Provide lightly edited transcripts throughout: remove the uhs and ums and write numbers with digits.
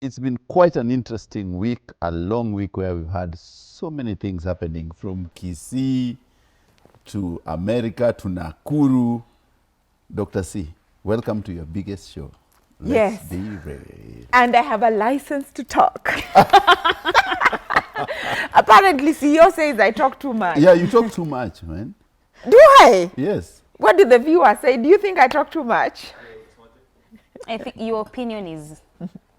it's been quite an interesting week, a long week where we've had so many things happening from Kisii to America to Nakuru. Dr. C, welcome to your biggest show. Let's Yes. be ready. And I have a license to talk. Apparently, CEO says I talk too much. Yeah, you talk too much, man. Do I? Yes. What did the viewer say? Do you think I talk too much? I think your opinion is,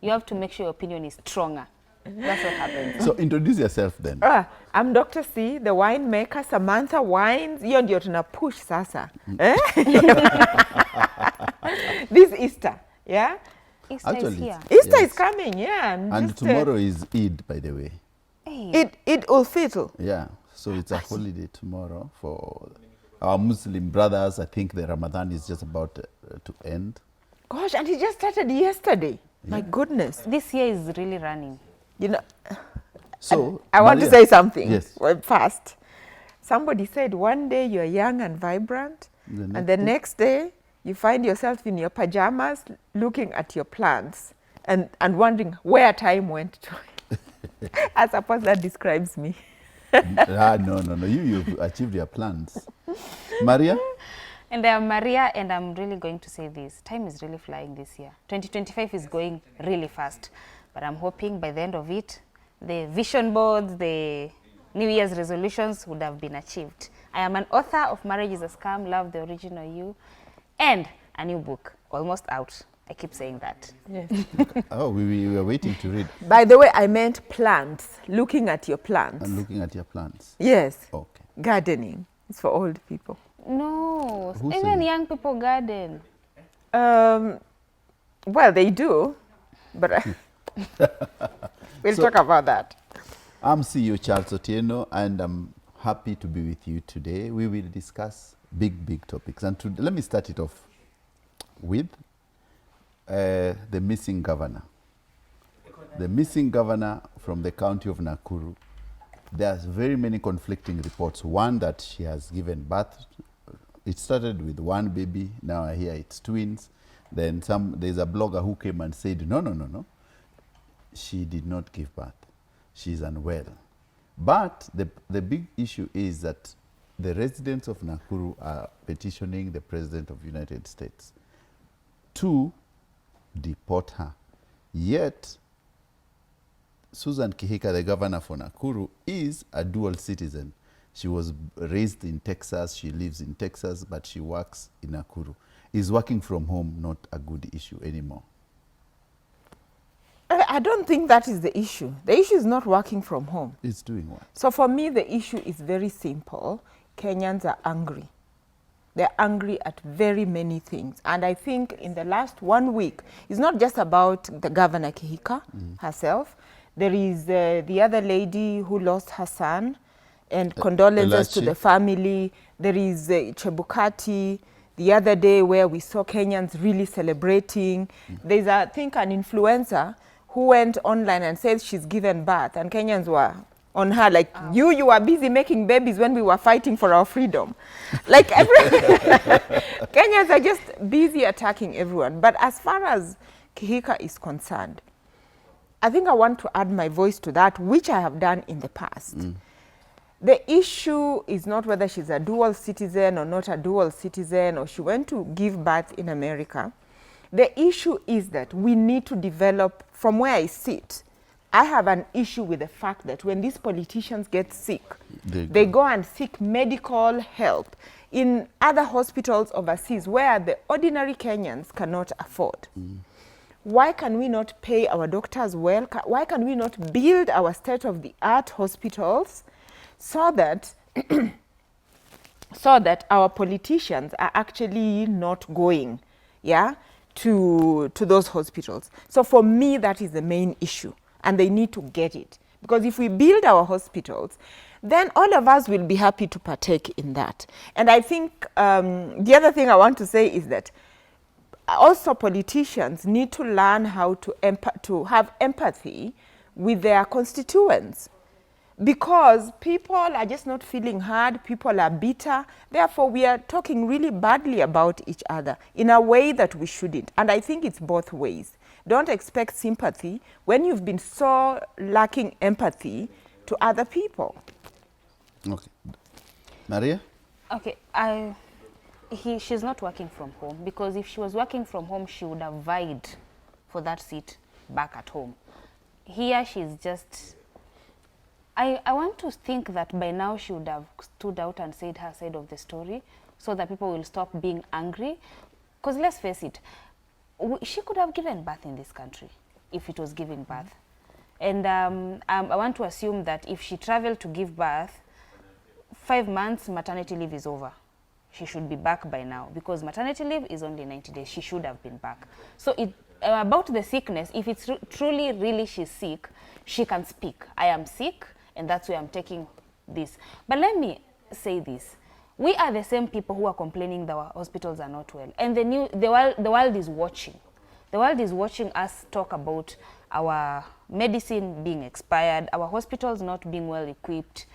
you have to make sure your opinion is stronger. That's what happens. So introduce yourself then. I'm Dr. C, the winemaker, Samantha Wines. Hiyo ndio tuna push sasa. Eh? This Easter, yeah? Easter Actually, is here. Easter Yes. is coming, yeah. And just, tomorrow is Eid, by the way. Hey. Eid ul-Fitr. Yeah, so it's a holiday tomorrow for our Muslim brothers. I think the Ramadan is just about to end. Gosh, and it just started yesterday. My goodness. This year is really running. You know, So I want to Maria, say something Yes. fast. Somebody said one day you're young and vibrant, The and the next day you find yourself in your pajamas looking at your plants and wondering where time went to. I suppose that describes me. No. You've achieved your plans. Maria? And I'm Maria, and I'm really going to say this. Time is really flying this year. 2025 is going really fast. But I'm hoping by the end of it, the vision boards, the New Year's resolutions would have been achieved. I am an author of Marriage is a Scam, Love the Original You, and a new book, almost out. I keep saying that. Yes. Oh, we were waiting to read By the way, I meant plants, looking at your plants. and looking at your plans. Yes, Okay. gardening. It's for old people. No, Who said even it? young people garden. Well, they do, but we'll So- talk about that. I'm CEO Charles Otieno, and I'm happy to be with you today. We will discuss big topics. And let me start it off with the missing governor. The missing governor from the county of Nakuru. There's very many conflicting reports. One, that she has given birth. It started with one baby. Now I hear it's twins. Then there's a blogger who came and said, no. She did not give birth. She's unwell. But the big issue is that the residents of Nakuru are petitioning the President of the United States to deport her. Yet, Susan Kihika, the governor for Nakuru, is a dual citizen. She was raised in Texas, she lives in Texas, but she works in Nakuru. Is working from home not a good issue anymore? I don't think that is the issue. The issue is not working from home. It's doing what? So for me, the issue is very simple. Kenyans are angry. They're angry at very many things. And I think in the last 1 week, it's not just about the Governor Kihika herself. There is the other lady who lost her son, and condolences to Elachi. the family. There is Chebukati, the other day where we saw Kenyans really celebrating. There's, I think, an influencer who went online and said she's given birth, and Kenyans were on her like, you were busy making babies when we were fighting for our freedom. Like Kenyans are just busy attacking everyone. But as far as Kihika is concerned, I think I want to add my voice to that, which I have done in the past. The issue is not whether she's a dual citizen or not a dual citizen, or she went to give birth in America. The issue is that we need to develop, from where I sit, I have an issue with the fact that when these politicians get sick, they go and seek medical help in other hospitals overseas where the ordinary Kenyans cannot afford. Why can we not pay our doctors well? Why can we not build our state-of-the-art hospitals so that our politicians are actually not going, to those hospitals? So for me, that is the main issue, and they need to get it. Because if we build our hospitals, then all of us will be happy to partake in that. And I think the other thing I want to say is that also politicians need to learn how to have empathy with their constituents. Because people are just not feeling heard, people are bitter. Therefore, we are talking really badly about each other in a way that we shouldn't. And I think it's both ways. Don't expect sympathy when you've been so lacking empathy to other people. Okay. Maria? Okay, she's not working from home, because if she was working from home, she would have vied for that seat back at home. Here, she's just... I want to think that by now she would have stood out and said her side of the story so that people will stop being angry. Because let's face it, she could have given birth in this country if it was giving birth. And I want to assume that if she traveled to give birth, 5 months maternity leave is over. She should be back by now, because maternity leave is only 90 days. She should have been back. So about the sickness, if it's truly, really she's sick, she can speak. I am sick, and that's why I'm taking this. But let me say this. We are the same people who are complaining that our hospitals are not well. And the world is watching. The world is watching us talk about our medicine being expired, our hospitals not being well equipped,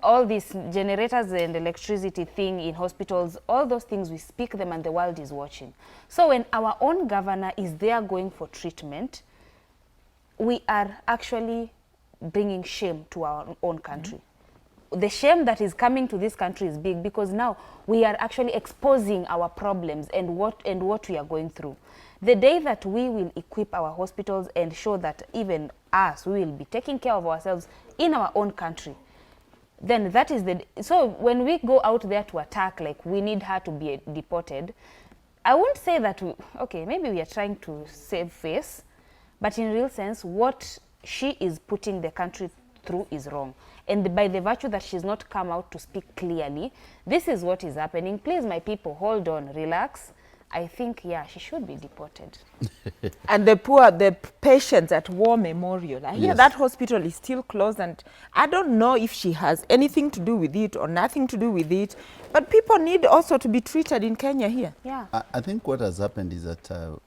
all these generators and electricity thing in hospitals, all those things, we speak them and the world is watching. So when our own governor is there going for treatment, we are actually bringing shame to our own country. The shame that is coming to this country is big, because now we are actually exposing our problems and what we are going through. The day that we will equip our hospitals and show that even us, we will be taking care of ourselves in our own country, then that is so when we go out there to attack, like we need her to be deported, I won't say that, okay, maybe we are trying to save face, but in real sense, what she is putting the country through is wrong. And by the virtue that she's not come out to speak clearly, this is what is happening. Please, my people, hold on, relax. I think, yeah, she should be deported. And the patients at War Memorial, I hear that hospital is still closed, and I don't know if she has anything to do with it or nothing to do with it, but people need also to be treated in Kenya here. Yeah. I think what has happened is that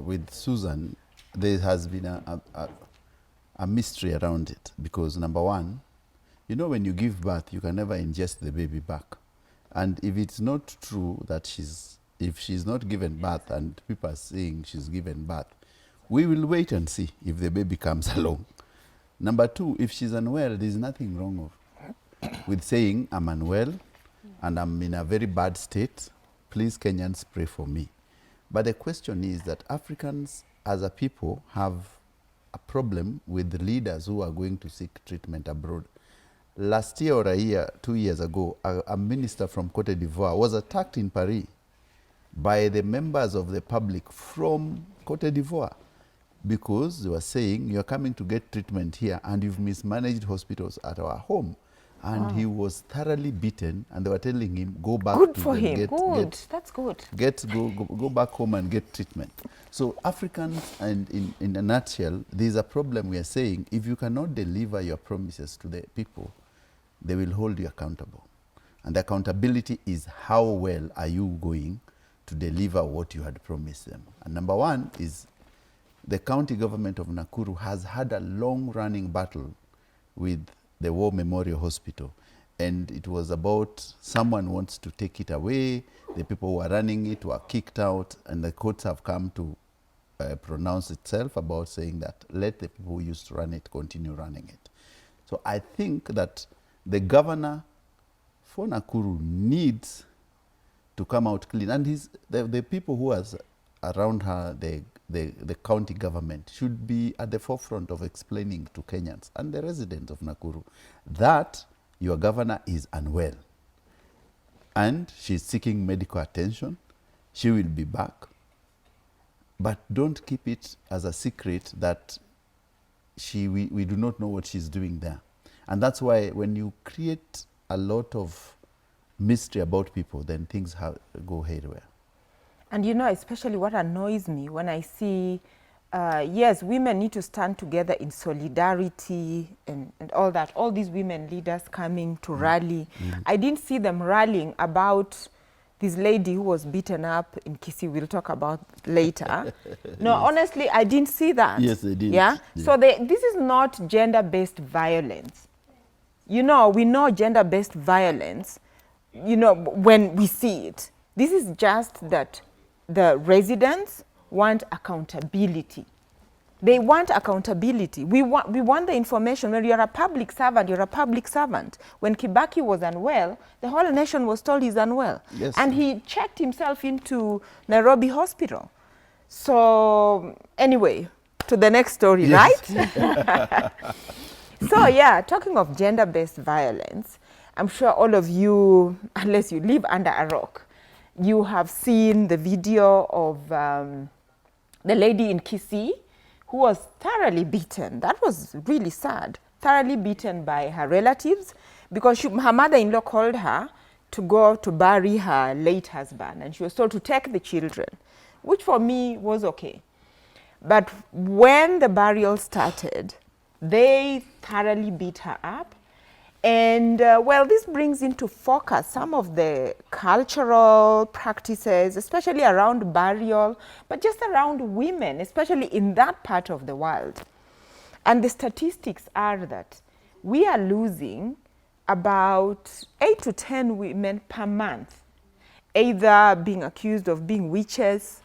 with Susan, there has been a mystery around it, because number one, you know, when you give birth, you can never ingest the baby back. And if it's not true that if she's not given birth and people are saying she's given birth, we will wait and see if the baby comes along. Number two, if she's unwell, there's nothing wrong with saying, I'm unwell and I'm in a very bad state. Please, Kenyans, pray for me. But the question is that Africans as a people have a problem with the leaders who are going to seek treatment abroad. Last year or 2 years ago, a minister from Cote d'Ivoire was attacked in Paris by the members of the public from Cote d'Ivoire, because they were saying, you're coming to get treatment here and you've mismanaged hospitals at our home. And he was thoroughly beaten, and they were telling him, go back Good to for him. That's good. Go back home and get treatment. So Africans, and in a nutshell, there's a problem. We are saying, if you cannot deliver your promises to the people, they will hold you accountable. And the accountability is, how well are you going to deliver what you had promised them? And number one is, the county government of Nakuru has had a long-running battle with the War Memorial Hospital. And it was about, someone wants to take it away, the people who are running it were kicked out, and the courts have come to pronounce itself about saying that let the people who used to run it continue running it. So I think that the governor for Nakuru needs to come out clean. And the people who are around her, the county government, should be at the forefront of explaining to Kenyans and the residents of Nakuru that your governor is unwell and she's seeking medical attention. She will be back. But don't keep it as a secret that we do not know what she's doing there. And that's why when you create a lot of mystery about people, then things go haywire. And you know, especially what annoys me when I see, yes, women need to stand together in solidarity and all that. All these women leaders coming to rally. I didn't see them rallying about this lady who was beaten up in Kisii. We'll talk about later. No, yes. Honestly, I didn't see that. Yes, they did. Yeah? So this is not gender-based violence. You know, we know gender-based violence, you know, when we see it. This is just that the residents want accountability They want accountability. We want the information. When you're a public servant, you're a public servant. When Kibaki was unwell, the whole nation was told he's unwell. Yes. And he checked himself into Nairobi Hospital. So anyway, to the next story, yes. right? So yeah, talking of gender-based violence, I'm sure all of you, unless you live under a rock, you have seen the video of the lady in Kisii who was thoroughly beaten. That was really sad. Thoroughly beaten by her relatives because her mother-in-law called her to go to bury her late husband, and she was told to take the children, which for me was okay. But when the burial started, they thoroughly beat her up. And well, this brings into focus some of the cultural practices, especially around burial, but just around women, especially in that part of the world. And the statistics are that we are losing about 8 to 10 women per month, either being accused of being witches,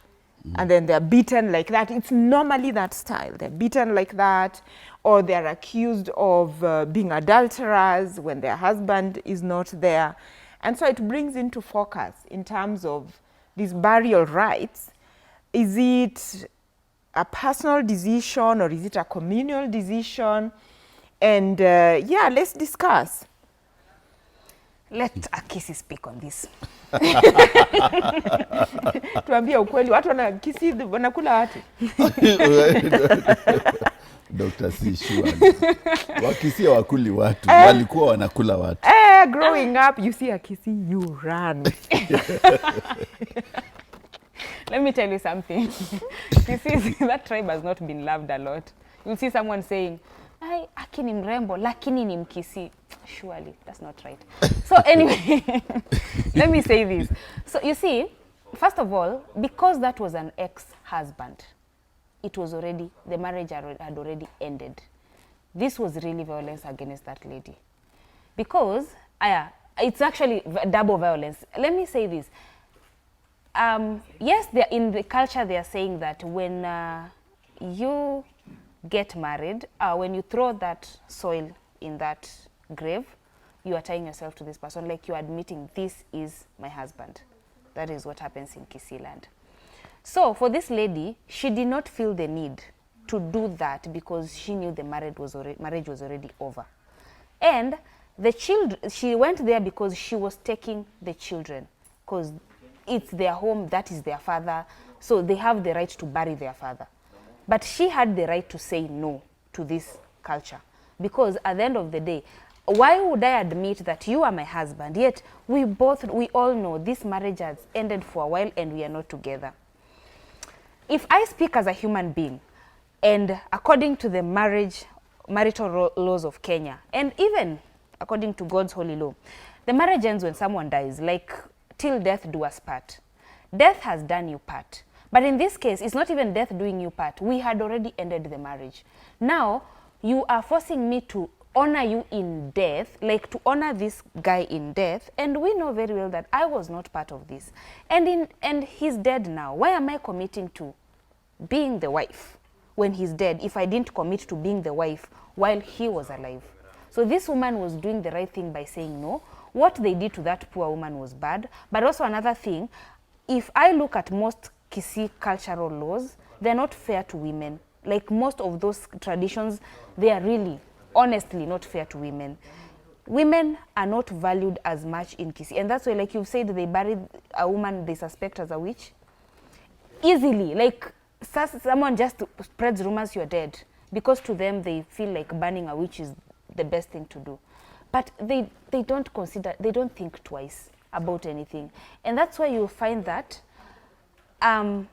and then they're beaten like that. It's normally that style. They're beaten like that, or they're accused of being adulterers when their husband is not there. And so it brings into focus in terms of these burial rites. Is it a personal decision or is it a communal decision? And yeah, let's discuss. Let Akisi speak on this. Tuambie ukweli, watu wanakula watu. Dr. C. Sure. Wakisi wakuli watu, walikuwa wanakula watu. Growing up, you see a Kisii, you run. Let me tell you something. Kisii, that tribe has not been loved a lot. You'll see someone saying, "Ai, Aki ni mrembo, lakini ni Mkisii." Surely, that's not right. So anyway, let me say this. So you see, first of all, because that was an ex-husband, it was already, the marriage had already ended. This was really violence against that lady. Because, it's actually double violence. Let me say this. Yes, in the culture they are saying that when you get married, when you throw that soil in that grave, you are tying yourself to this person, like you are admitting, this is my husband. That is what happens in Kisii land. So for this lady, she did not feel the need to do that because she knew the marriage was already over. And the children, she went there because she was taking the children, because it's their home, that is their father, so they have the right to bury their father. But she had the right to say no to this culture, because at the end of the day, why would I admit that you are my husband, yet we all know this marriage has ended for a while and we are not together. If I speak as a human being, and according to the marital laws of Kenya, and even according to God's holy law, the marriage ends when someone dies, like till death do us part. Death has done you part. But in this case, it's not even death doing you part. We had already ended the marriage. Now, you are forcing me to honor you in death, like to honor this guy in death, and we know very well that I was not part of this. And he's dead now. Why am I committing to being the wife when he's dead if I didn't commit to being the wife while he was alive? So this woman was doing the right thing by saying no. What they did to that poor woman was bad. But also another thing, if I look at most Kisii cultural laws, they're not fair to women. Like most of those traditions, they are really, honestly, not fair to women. Women are not valued as much in Kisii. And that's why, like you've said, they buried a woman they suspect as a witch. Easily, like someone just spreads rumors you're dead. Because to them, they feel like burning a witch is the best thing to do. But they don't consider, they don't think twice about anything. And that's why you'll find that in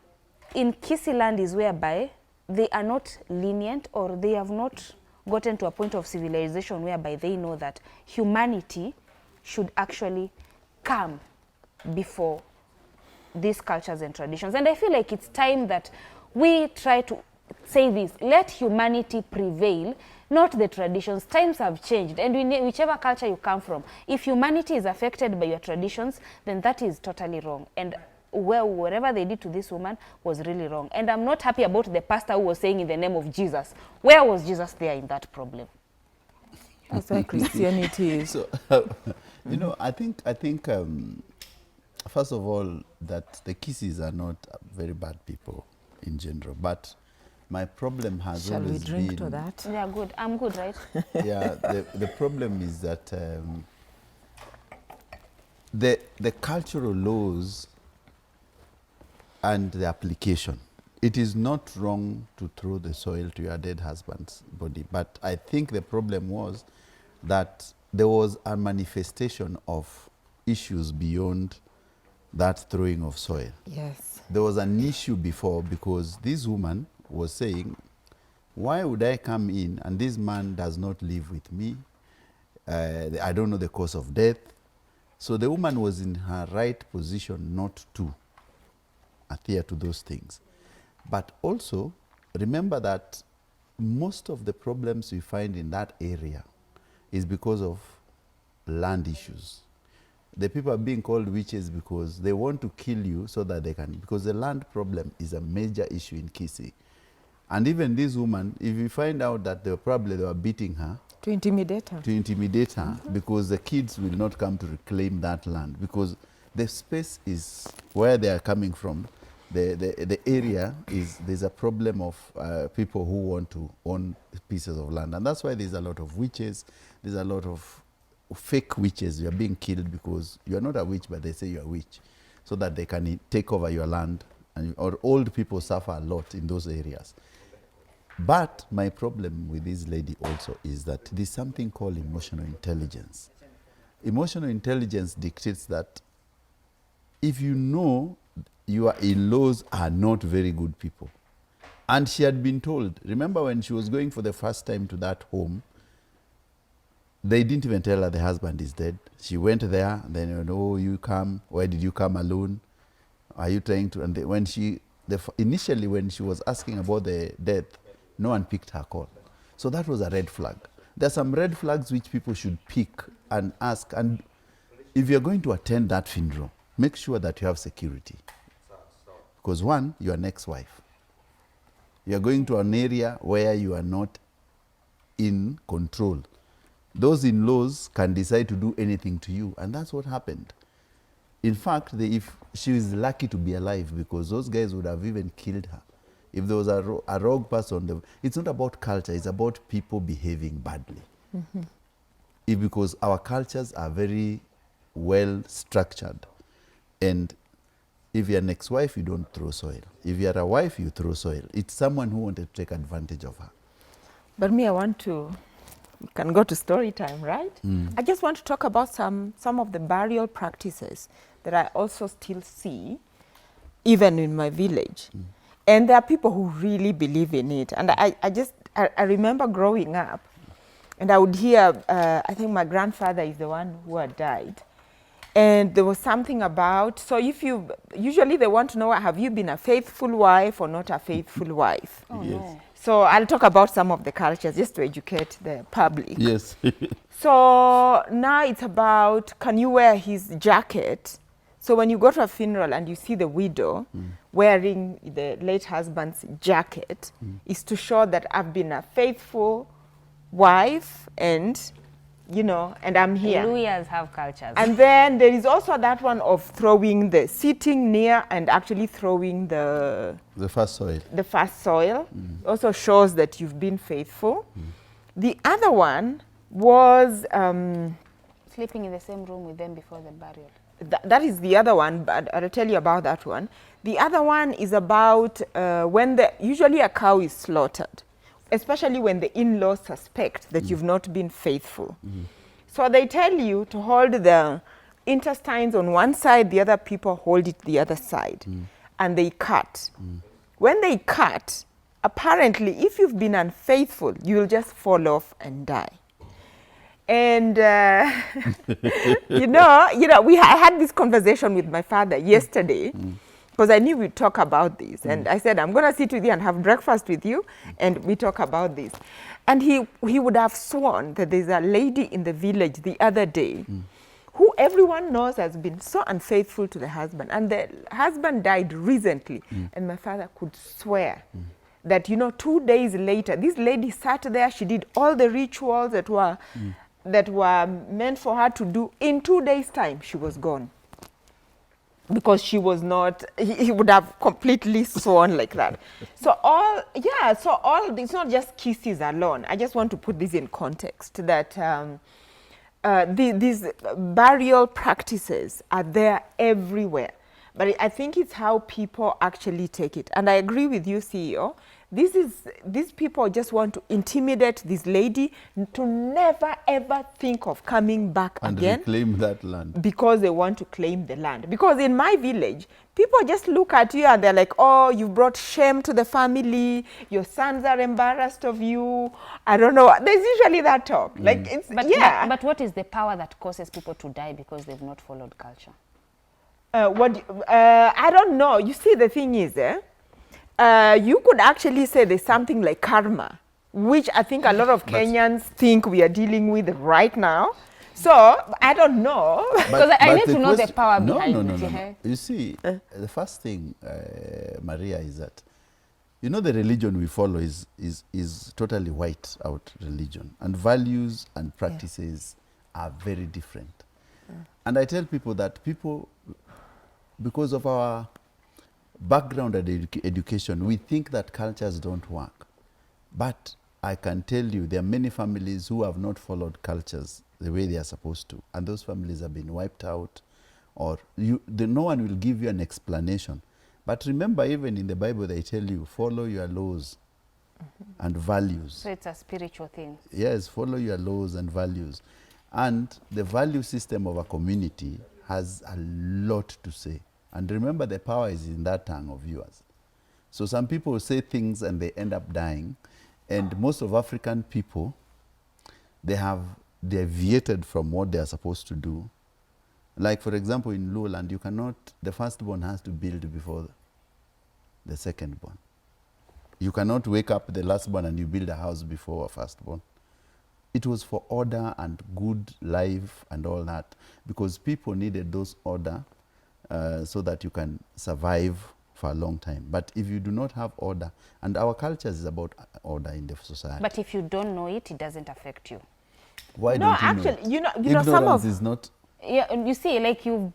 Kisii land is whereby they are not lenient, or they have not gotten to a point of civilization whereby they know that humanity should actually come before these cultures and traditions. And I feel like it's time that we try to say this, let humanity prevail, not the traditions. Times have changed, and whichever culture you come from, if humanity is affected by your traditions, then that is totally wrong. And whatever they did to this woman was really wrong. And I'm not happy about the pastor who was saying in the name of Jesus. Where was Jesus there in that problem? That's why Christianity is. So, you know, I think first of all, that the Kisses are not very bad people in general, but my problem has Shall always we drink been, to that? Yeah, good. I'm good, right? yeah, the problem is that the cultural laws and the application. It is not wrong to throw the soil to your dead husband's body, but I think the problem was that there was a manifestation of issues beyond that throwing of soil. Yes. There was an issue before because this woman was saying, why would I come in and this man does not live with me? I don't know the cause of death. So the woman was in her right position not to adhere to those things. But also, remember that most of the problems we find in that area is because of land issues. The people are being called witches because they want to kill you so that they can, because the land problem is a major issue in Kisii. And even this woman, if you find out that they were beating her, To intimidate her. Because the kids will not come to reclaim that land because the space is where they are coming from. The area is, there's a problem of people who want to own pieces of land. And that's why there's a lot of witches. There's a lot of fake witches. You are being killed because you are not a witch, but they say you're a witch so that they can take over your land. Or old people suffer a lot in those areas. But my problem with this lady also is that there's something called emotional intelligence. Emotional intelligence dictates that if you know your in-laws are not very good people, and she had been told, remember when she was going for the first time to that home, they didn't even tell her the husband is dead. She went there, then, oh, you come, why did you come alone? Are you trying to, and when initially when she was asking about the death, no one picked her call. So that was a red flag. There are some red flags which people should pick and ask. And if you're going to attend that funeral, make sure that you have security. Because one, you're an ex-wife. You're going to an area where you are not in control. Those in-laws can decide to do anything to you. And that's what happened. In fact, if she was lucky to be alive because those guys would have even killed her. If there was a rogue person, it's not about culture, it's about people behaving badly. Mm-hmm. Because our cultures are very well structured. And if you're an ex-wife, you don't throw soil. If you're a wife, you throw soil. It's someone who wanted to take advantage of her. But me, we can go to story time, right? I just want to talk about some of the burial practices that I also still see, even in my village. And there are people who really believe in it. And I remember growing up, and I would hear, I think my grandfather is the one who had died. And there was something about, so usually they want to know, have you been a faithful wife or not a faithful wife? Oh, yes. No. So I'll talk about some of the cultures just to educate the public. Yes. So now it's about, can you wear his jacket? So when you go to a funeral and you see the widow wearing the late husband's jacket, is to show that I've been a faithful wife and, and I'm here. Luyas have cultures. And then there is also that one of sitting near and actually throwing the first soil. The first soil also shows that you've been faithful. The other one was sleeping in the same room with them before the burial. That is the other one, but I'll tell you about that one. The other one is about when usually a cow is slaughtered, especially when the in-laws suspect that you've not been faithful. So they tell you to hold the intestines on one side, the other people hold it the other side, and they cut. When they cut, apparently, if you've been unfaithful, you'll just fall off and die. And, I had this conversation with my father yesterday because I knew we'd talk about this. And I said, I'm going to sit with you and have breakfast with you, and we talk about this. And he would have sworn that there's a lady in the village the other day who everyone knows has been so unfaithful to the husband. And the husband died recently. And my father could swear that, 2 days later, this lady sat there, she did all the rituals that were meant for her to do. In 2 days' time, she was gone. Because she was not, he would have completely sworn like that. So it's not just kisses alone. I just want to put this in context that these burial practices are there everywhere. But I think it's how people actually take it. And I agree with you, CEO. These people just want to intimidate this lady to never ever think of coming back again. And reclaim that land. Because they want to claim the land. Because in my village, people just look at you and they're like, oh, you brought shame to the family. Your sons are embarrassed of you. I don't know. There's usually that talk. Like it's, but what is the power that causes people to die because they've not followed culture? I don't know. You see, the thing is, you could actually say there's something like karma, which I think a lot of Kenyans think we are dealing with right now. So I don't know. Because I need to know the power behind it. No. You see, the first thing, Maria, is that the religion we follow is totally white out religion, and values and practices are very different. And I tell people that because of our background and education, we think that cultures don't work. But I can tell you there are many families who have not followed cultures the way they are supposed to. And those families have been wiped out, or no one will give you an explanation. But remember, even in the Bible, they tell you, follow your laws and values. So it's a spiritual thing. Yes, follow your laws and values. And the value system of a community has a lot to say. And remember, the power is in that tongue of yours. So some people say things and they end up dying. And most of African people, they have deviated from what they are supposed to do. Like, for example, in Lowland, the firstborn has to build before the secondborn. You cannot wake up the lastborn and you build a house before a firstborn. It was for order and good life and all that, because people needed those order so that you can survive for a long time. But if you do not have order, and our culture is about order in the society. But if you don't know it, it doesn't affect you. Why don't you know it? Ignorance is not... Yeah, you see, like you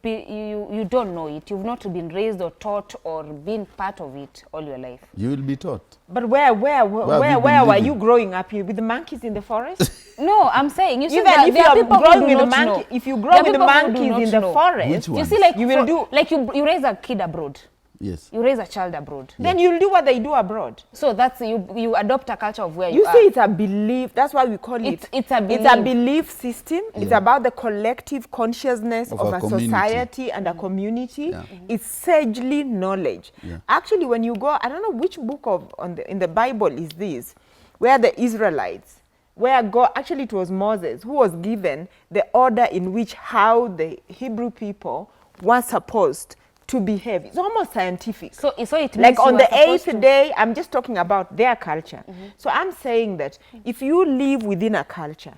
don't know it. You've not been raised or taught or been part of it all your life. You will be taught. But where were you growing up? With the monkeys in the forest? No, I'm saying, you see, even if there are people who do not know. know. If you grow with the monkeys in the forest, you see, like you raise a kid abroad. Yes. You raise a child abroad. Then you'll do what they do abroad. So that's you adopt a culture of where you are. See, it's a belief. That's why we call it. It's a belief. It's a belief system. It's about the collective consciousness of a society and a community. Yeah. It's sagely knowledge. Yeah. Actually, when you go, I don't know which book in the Bible is this, where the Israelites, where God, actually it was Moses who was given the order in which how the Hebrew people were supposed to behave. It's almost scientific. So it means like on the 8th day, I'm just talking about their culture. So I'm saying that if you live within a culture,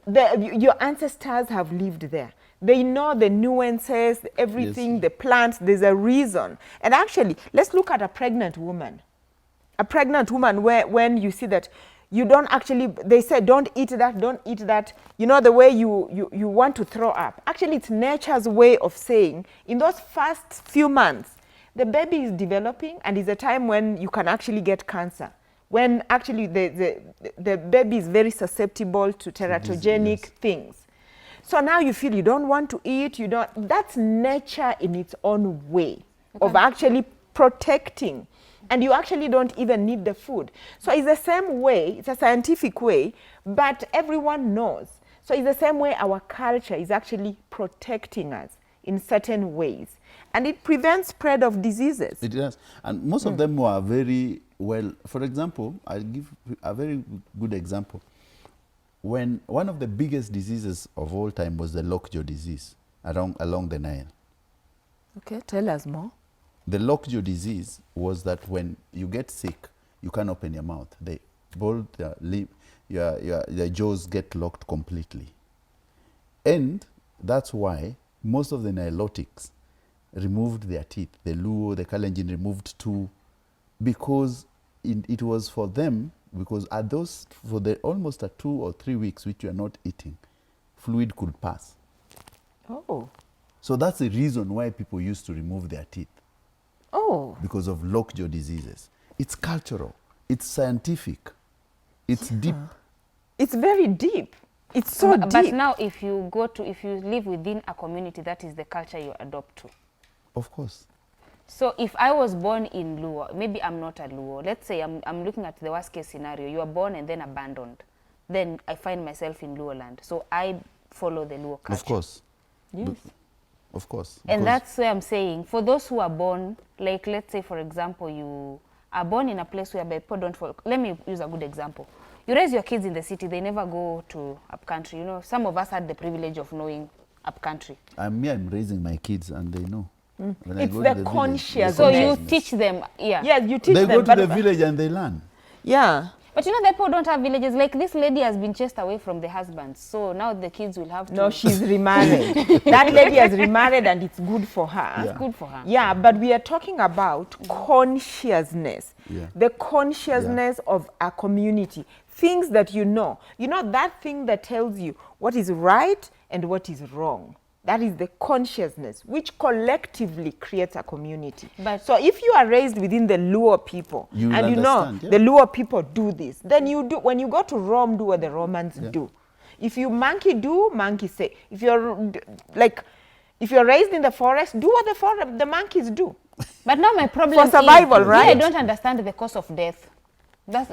your ancestors have lived there. They know the nuances, everything, the plants, there's a reason. And actually, let's look at a pregnant woman. A pregnant woman when you see that you don't actually, they say, don't eat that, don't eat that. You know, the way you want to throw up. Actually, it's nature's way of saying, in those first few months, the baby is developing and is a time when you can actually get cancer. When actually the baby is very susceptible to teratogenic things. So now you feel you don't want to eat, that's nature in its own way of actually protecting. And you actually don't even need the food. So it's the same way, it's a scientific way, but everyone knows. So it's the same way our culture is actually protecting us in certain ways. And it prevents spread of diseases. It does. And most of them were very well. For example, I'll give a very good example. When one of the biggest diseases of all time was the lockjaw disease along the Nile. Okay, tell us more. The lockjaw disease was that when you get sick, you can't open your mouth. Your jaws get locked completely. And That's why most of the Nilotics removed their teeth. The Luo, the Kalenjin removed two, because it was for them, because at those, for the almost 2 or 3 weeks which you are not eating, fluid could pass. Oh. So that's the reason why people used to remove their teeth. Oh. Because of lockjaw diseases. It's cultural. It's scientific. It's deep. It's very deep. It's so deep. But now if you live within a community, that is the culture you adopt to. Of course. So if I was born in Luo, maybe I'm not a Luo. Let's say I'm looking at the worst case scenario. You are born and then abandoned. Then I find myself in Luo land. So I follow the Luo culture. Of course. Yes. Of course. And that's where I'm saying, for those who are born, like let's say for example, you are born in a place where people don't follow. Let me use a good example. You raise your kids in the city, they never go to up country. You know, some of us had the privilege of knowing up country. I'm raising my kids and they know. When I It's go the to conscious. So you consciousness. teach them, yeah. Yes, you teach They them. go to the village and they learn. Yeah. But you know, the people don't have villages. Like this lady has been chased away from the husband. So now the kids will have to. No, she's remarried. That lady has remarried and it's good for her. It's good for her. Yeah, but we are talking about consciousness. Yeah. The consciousness of a community. Things that you know. You know, that thing that tells you what is right and what is wrong. That is the consciousness, which collectively creates a community. But so if you are raised within the Luo people, You and you know understand, yeah. the Luo people do this, then you do, when you go to Rome, do what the Romans do. If you monkey do, monkey say. If you're like, if you're raised in the forest, do what the monkeys do. But now my problem For survival, is, right? I don't understand the cause of death.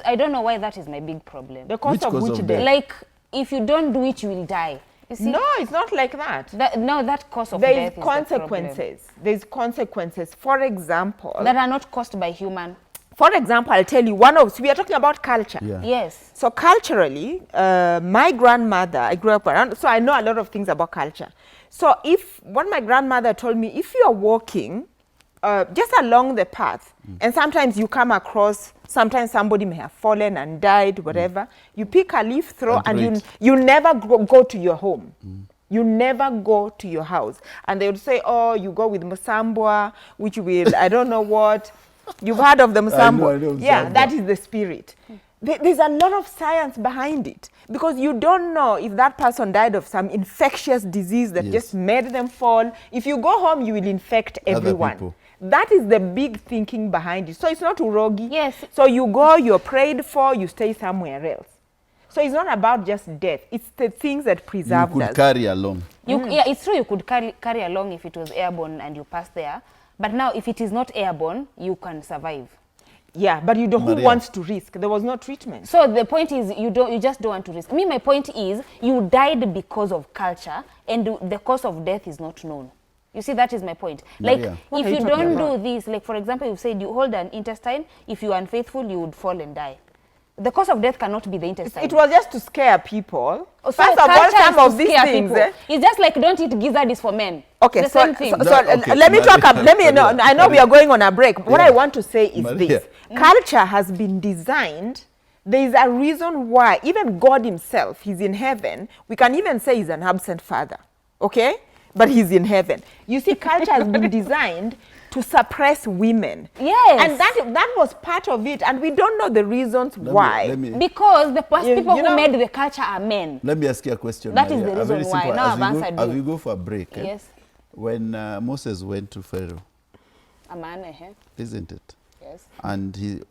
I don't know why that is my big problem. The cause Which of cause which of death? death? Like, if you don't do it, you will die. You see? No, it's not like that. That cause of There's death is the consequences. There's consequences. For example, problem. That are not caused by human. I'll tell you so we are talking about culture. Yeah. Yes. So culturally, my grandmother, I grew up around, so I know a lot of things about culture. So what my grandmother told me, if you are walking just along the path, and sometimes you come across, sometimes somebody may have fallen and died, whatever, you pick a leaf, throw, and you never go to your home. You never go to your house. And they would say, oh, you go with Musambwa, which will, I don't know what. You've heard of the Musambwa? I know Yeah, Musambwa. that is the spirit. There's a lot of science behind it, because you don't know if that person died of some infectious disease that just made them fall. If you go home, you will infect everyone. people. That is the big thinking behind it. So it's not urogi. Yes. So you go, you're prayed for, you stay somewhere else. So it's not about just death. It's the things that preserve You could us. carry along. Yeah, it's true you could carry along if it was airborne and you pass there. But now if it is not airborne, you can survive. Yeah, but you don't. Who Maria. wants to risk? There was no treatment. So the point is you just don't want to risk. My point is you died because of culture and the cause of death is not known. You see, that is my point. Maria. Like, What if are you you talking don't about? do this, like for example, you've said you hold an intestine, if you are unfaithful, you would fall and die. The cause of death cannot be the intestine. It was just to scare people. So First of all, culture some is to of these scare things. people. It's just like don't eat gizzard is for men. Okay, the so, same thing. let me talk about, Maria. I know we are going on a break. What I want to say is Maria. this. Culture has been designed. There is a reason why, even God himself, he's in heaven. We can even say he's an absent father, okay? But he's in heaven. You see, culture has been designed to suppress women. Yes. And that was part of it, and we don't know the reasons why. Because the first people you who know- made the culture are men. Let me ask you a question. That is Maria. the A very reason why. simple- Now as I've we go- answered as you. we go for a break, Yes. when Moses went to Pharaoh, A man, isn't it? yes. And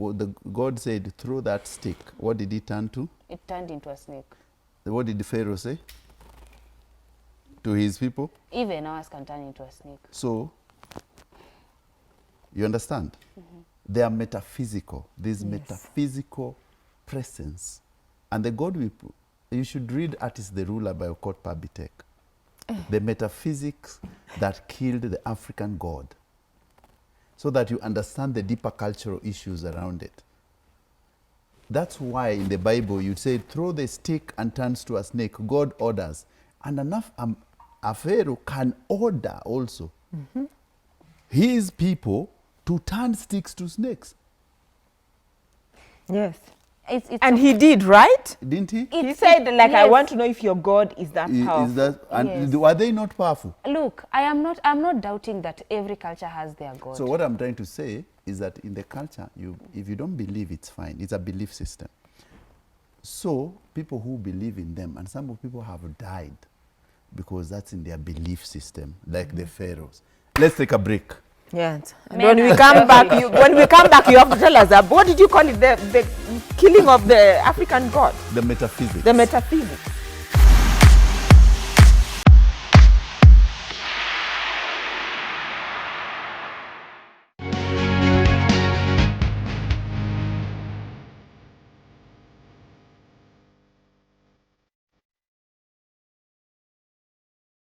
God said, throw that stick. What did he turn to? It turned into a snake. What did Pharaoh say to his people? Even ours can turn into a snake. So, you understand? They are metaphysical. There's metaphysical presence. And the God you should read Artist the Ruler by Okot Pabitek. The metaphysics that killed the African God. So that you understand the deeper cultural issues around it. That's why in the Bible you say, throw the stick and turns to a snake. God orders. And a Pharaoh can order also his people to turn sticks to snakes. Yes. It's And he did, right? Didn't he? He said, like, I yes. want to know if your God is that powerful. Is that, and Yes. were they not powerful? Look, I'm not doubting that every culture has their God. So what I'm trying to say is that in the culture, if you don't believe, it's fine. It's a belief system. So people who believe in them, and some people have died because that's in their belief system, like the pharaohs. Let's take a break. Yes. And Men when we are come back, selfish. you have to tell us what did you call it? The killing of the African god, The metaphysics. the metaphysics.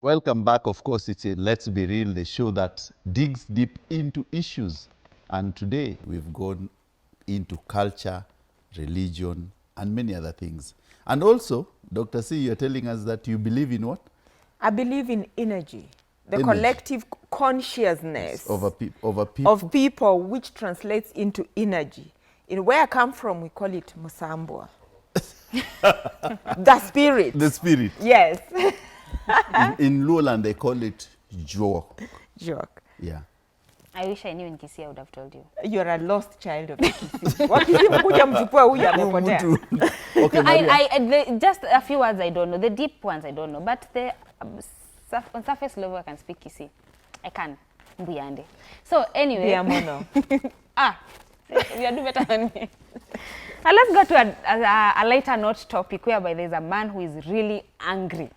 Welcome back. Of course, it's a Let's Be Real, the show that digs deep into issues. And today we've gone into culture, religion, and many other things. And also, Dr. C, you're telling us that you believe in what? I believe in energy, the Energy. collective consciousness Over people. of people, which translates into energy. In where I come from, we call it Musambwa. The spirit. The spirit. Yes. In Lowland, they call it joke. Joke. Yeah. I wish I knew in Kisii, I would have told you. You're a lost child of the Kisii. Wakisi mkuja mchukue huyu amepotea. Okay, Maria. Just a few words I don't know. The deep ones I don't know. But the on surface level I can speak Kisii. I can. Mbuyande. So anyway. Biamono. You are doing better than me. Now let's go to a lighter note topic whereby there's a man who is really angry.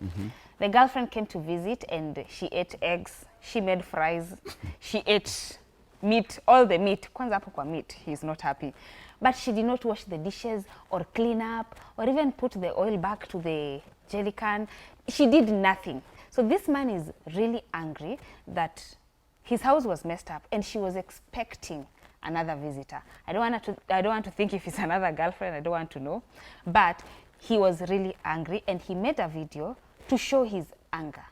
Mm-hmm. The girlfriend came to visit and she ate eggs, she made fries, she ate meat, all the meat. Kwanza hapo kwa meat, he's not happy. But she did not wash the dishes or clean up or even put the oil back to the jelly can. She did nothing. So this man is really angry that his house was messed up and she was expecting another visitor. I don't want to think if it's another girlfriend, I don't want to know. But he was really angry and he made a video to show his anger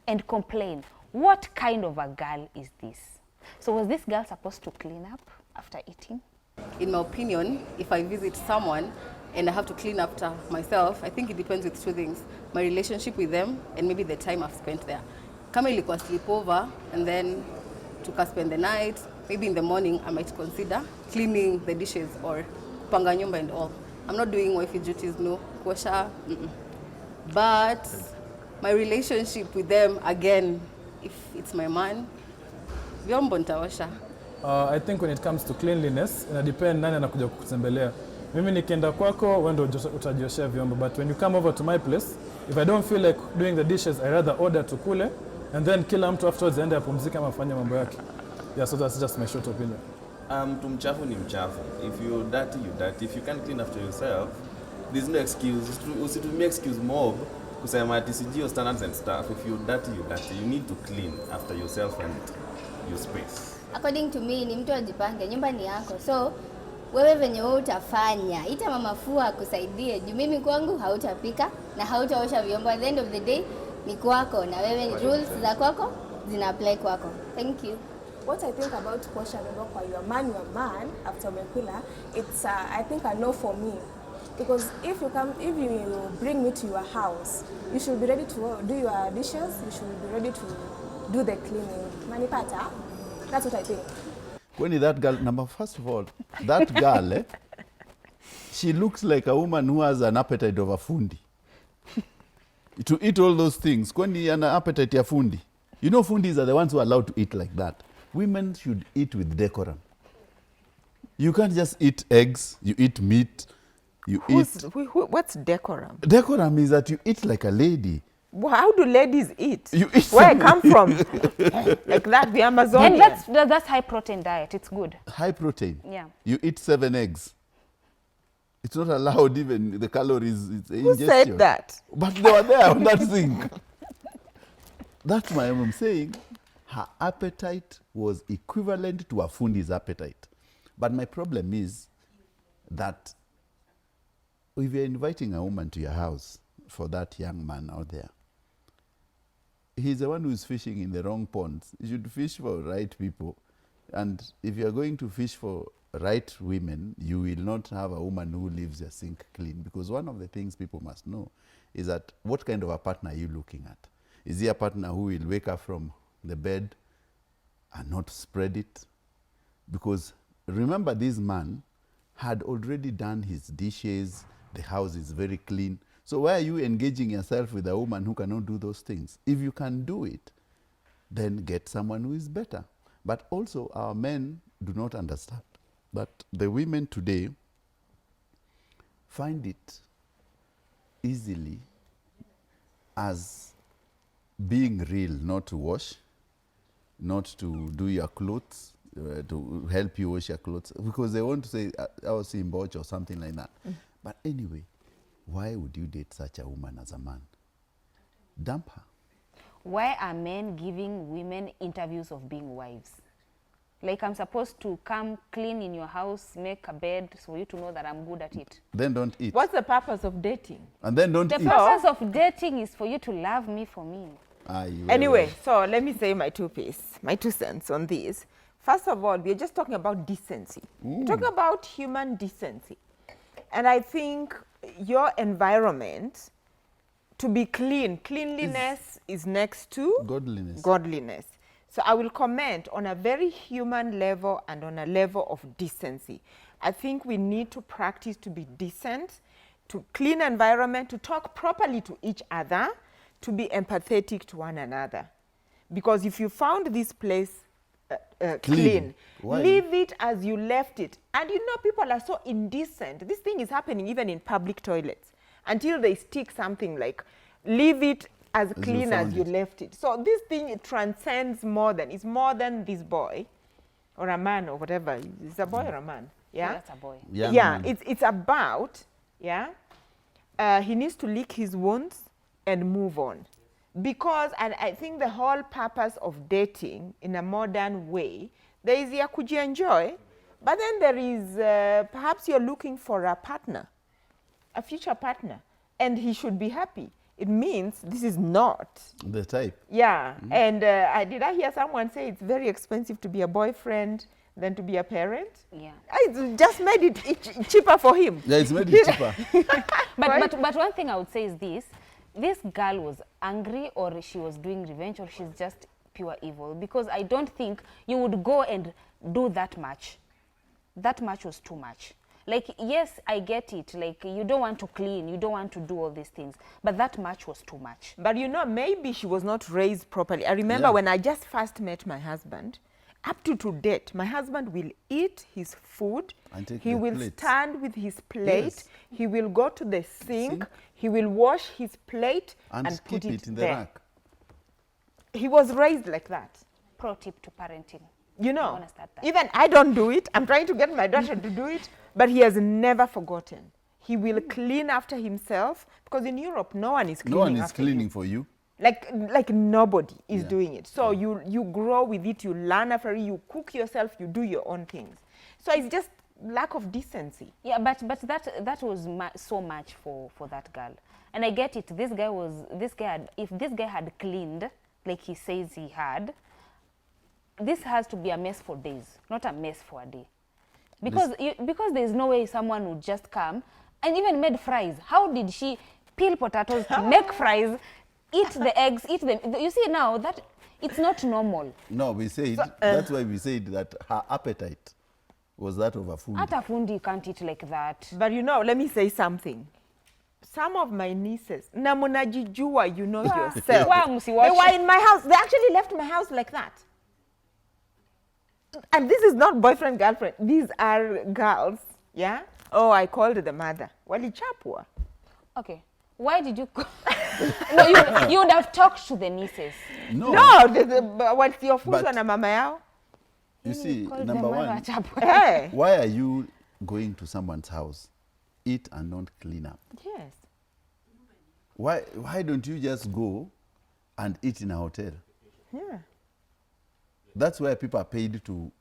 and complain, what kind of a girl is this? So was this girl supposed to clean up after eating? In my opinion, if I visit someone and I have to clean after myself, I think it depends with two things. My relationship with them and maybe the time I've spent there. Kama ilikuwa sleepover and then spend the night, maybe in the morning I might consider cleaning the dishes or kupanga nyumba and all. I'm not doing wifey duties, no, kuosha, But my relationship with them, again, if it's my man, vyombo nitaosha. I think when it comes to cleanliness, ina depend nani anakuja kukutembelea. Mimi nikienda kwako, wewe ndio utajioshea vyombo. But when you come over to my place, if I don't feel like doing the dishes, I rather order tukule, and then kila mtu afterwards aende apumzike ama afanye mambo yake. Yeah, so that's just my short opinion. Mtu mchafu ni mchafu. If you're dirty, you're dirty. If you can't clean after yourself, there's no excuse. Usitumie excuse mob kusema ati sijui your standards and stuff. If you're dirty, you're dirty. You need to clean after yourself and your space. According to me, ni mtu ajipange, nyumba ni yako. So wewe venye wewe utafanya, ita mama fua akusaidie. Juu mimi kwangu hautapika na hautaosha vyombo. At the end of the day ni kwako na wewe rules za kwako zina apply kwako. Thank you. What I think about kuosha vyombo kwa your man after umekula, it's I think a no for me. Because if you bring me to your house, you should be ready to do your dishes, you should be ready to do the cleaning. Manipata, that's what I think. When that girl, first of all, that girl, she looks like a woman who has an appetite of a fundi. To eat all those things, kwani an appetite ya fundi. You know, fundis are the ones who are allowed to eat like that. Women should eat with decorum. You can't just eat eggs, you eat meat, you What's decorum? Decorum is that you eat like a lady. How do ladies eat? You eat where I come from. Like that, the Amazon. And that's high protein diet. It's good. High protein. Yeah. You eat 7 eggs. It's not allowed even the calories. It's Who ingestion. said that? But they were there on that thing. That's why I'm saying her appetite was equivalent to a fundi's appetite. But my problem is that if you're inviting a woman to your house for that young man out there, he's the one who's fishing in the wrong ponds. You should fish for right people. And if you're going to fish for right women, you will not have a woman who leaves your sink clean, because one of the things people must know is that what kind of a partner are you looking at? Is he a partner who will wake up from the bed and not spread it? Because remember, this man had already done his dishes, the house is very clean. So why are you engaging yourself with a woman who cannot do those things? If you can do it, then get someone who is better. But also, our men do not understand that the women today find it easily as being real, not to wash, not to do your clothes, to help you wash your clothes, because they want to say, I was in Boch or something like that. But anyway, why would you date such a woman as a man? Dump her. Why are men giving women interviews of being wives? Like, I'm supposed to come clean in your house, make a bed for you to know that I'm good at it. Then don't eat. What's the purpose of dating? And then don't The eat. purpose of dating is for you to love me for me. Anyway, so let me say my 2 cents on this. First of all, we're just talking about decency. We're talking about human decency. And I think your environment, to be clean, cleanliness is next to godliness. So I will comment on a very human level and on a level of decency. I think we need to practice to be decent, to clean environment, to talk properly to each other, to be empathetic to one another. Because if you found this place clean, leave it as you left it. And you know, people are so indecent. This thing is happening even in public toilets, until they stick something like, leave it as clean as you left it. So this thing, it transcends more than, it's more than this boy or a man or whatever. It's a boy or a man. Yeah, That's a boy. Yeah, it's about, he needs to lick his wounds and move on. Because, and I think the whole purpose of dating in a modern way, there is ya kujienjoy, but then there is, perhaps you're looking for a partner, a future partner, and he should be happy. It means this is not the type. Yeah, and did I hear someone say it's very expensive to be a boyfriend than to be a parent? Yeah. It just made it cheaper for him. Yeah, it's made it cheaper. But one thing I would say is this girl was angry, or she was doing revenge, or she's just pure evil, because I don't think you would go and do that much. That much was too much. Like, yes, I get it. Like, you don't want to clean, you don't want to do all these things, but that much was too much. But you know, maybe she was not raised properly. I remember when I just first met my husband, up to date, my husband will eat his food, he will stand with his plate, he will go to the sink, he will wash his plate and put it in the rack. He was raised like that. Pro tip to parenting. You know, even I don't do it. I'm trying to get my daughter to do it, but he has never forgotten. He will clean after himself, because in Europe, no one is cleaning. No one is cleaning for you. Like nobody is doing it. So you grow with it, you learn after it, you cook yourself, you do your own things. So it's just lack of decency. Yeah, but that was so much for that girl. And I get it. If this guy had cleaned like he says he had, this has to be a mess for days, not a mess for a day. Because there's no way someone would just come and even made fries. How did she peel potatoes to make fries, eat the eggs, eat them? You see now that it's not normal. No, we said, that's why we said that her appetite was that of a food. At a fundi, you can't eat like that. But you know, let me say something. Some of my nieces, na munajijua, you know yourself. They were in my house. They actually left my house like that. And this is not boyfriend, girlfriend. These are girls, yeah? Oh, I called the mother. Walichapwa. Okay. Why did you... No, you would have talked to the nieces. No. What's your food na mama yao? You see, number one, Hey. why are you going to someone's house, eat and not clean up? Yes. Why don't you just go and eat in a hotel? Yeah. That's where people are paid to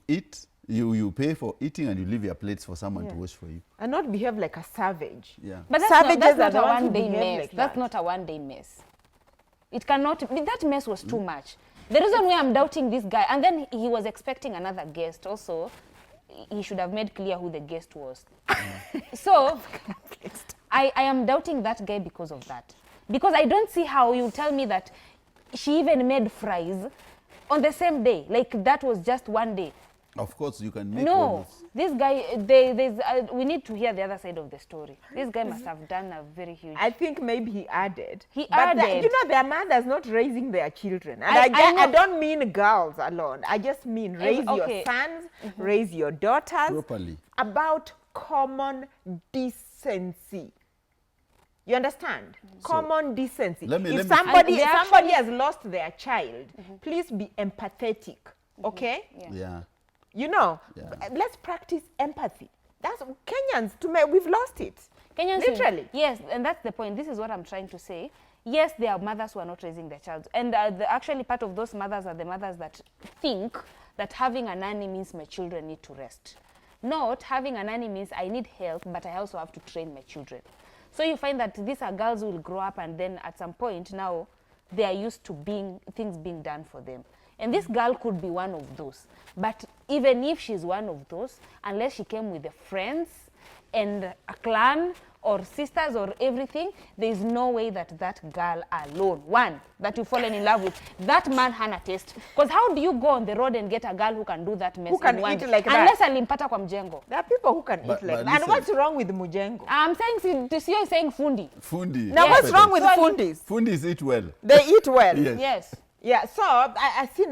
eat. You pay for eating and you leave your plates for someone to wash for you. And not behave like a savage. Yeah. But that's not a one-day mess. Like that's not a one-day mess. It cannot be. That mess was too much. The reason why I'm doubting this guy, and then he was expecting another guest also, he should have made clear who the guest was. So I am doubting that guy because of that. Because I don't see how you tell me that she even made fries on the same day. Like that was just one day. Of course, you can make No, those. this guy, we need to hear the other side of the story. This guy must have done a very huge... I think maybe he added. He but added. You know, their mothers not raising their children. And I I don't mean girls alone. I just mean raise okay. your sons, raise your daughters. Properly. About common decency. You understand? Common decency. If somebody has lost their child, please be empathetic. Okay? Yeah. You know, let's practice empathy. That's Kenyans, we've lost it. Kenyans, literally. Yes, and that's the point. This is what I'm trying to say. Yes, there are mothers who are not raising their child. And actually part of those mothers are the mothers that think that having a nanny means my children need to rest. Not having a nanny means I need help, but I also have to train my children. So you find that these are girls who will grow up and then at some point now they are used to things being done for them. And this girl could be one of those. But even if she's one of those, unless she came with the friends and a clan or sisters or everything, there is no way that that girl alone, one, that you've fallen in love with, that man hana taste. Because how do you go on the road and get a girl who can do that mess who can in one eat day? like that? Unless alimpata kwa mjengo. There are people who can eat like that. And what's wrong with mujengo? I'm saying, you're saying fundi. Fundi. Now what's wrong with fundis? Fundis eat well. They eat well. Yes. Yes. Yeah, so I see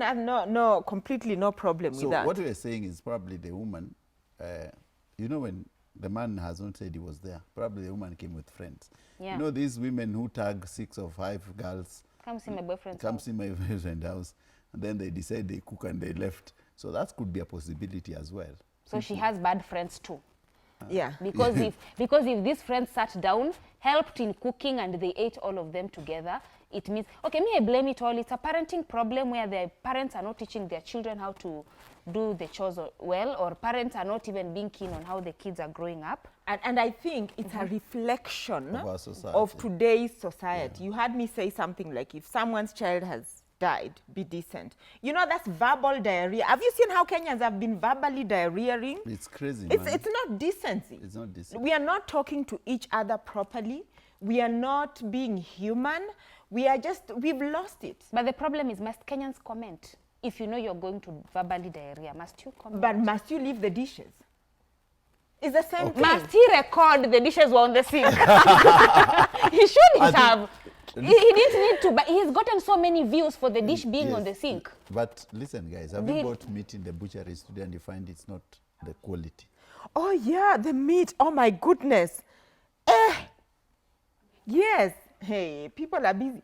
completely no problem with that. So what we are saying is probably the woman, you know, when the man has not said he was there, probably the woman came with friends. Yeah. You know these women who tag 6 or 5 girls. Come see my boyfriend's Come house. see my boyfriend's house. And then they decide they cook and they left. So that could be a possibility as well. So she has bad friends too. Yeah. Because if these friends sat down, helped in cooking and they ate all of them together, it means, okay, me I blame it all. It's a parenting problem where the parents are not teaching their children how to do the chores well, or parents are not even being keen on how the kids are growing up. And I think it's a reflection Of our society. of today's society. You heard me say something like, if someone's child has died, be decent. You know, that's verbal diarrhea. Have you seen how Kenyans have been verbally diarrheaing? It's crazy, It's man. not decency. It's not decent. We are not talking to each other properly. We are not being human. We've lost it. But the problem is, must Kenyans comment? If you know you're going to verbally diarrhea, must you comment? But must you leave the dishes? It's the same thing. Must he record the dishes were on the sink? He shouldn't have. He didn't need to, but he's gotten so many views for the dish being on the sink. But listen, guys, have you bought meat in the butchery today and you find it's not the quality? Oh, yeah, the meat. Oh, my goodness. Yes. Hey, people are busy.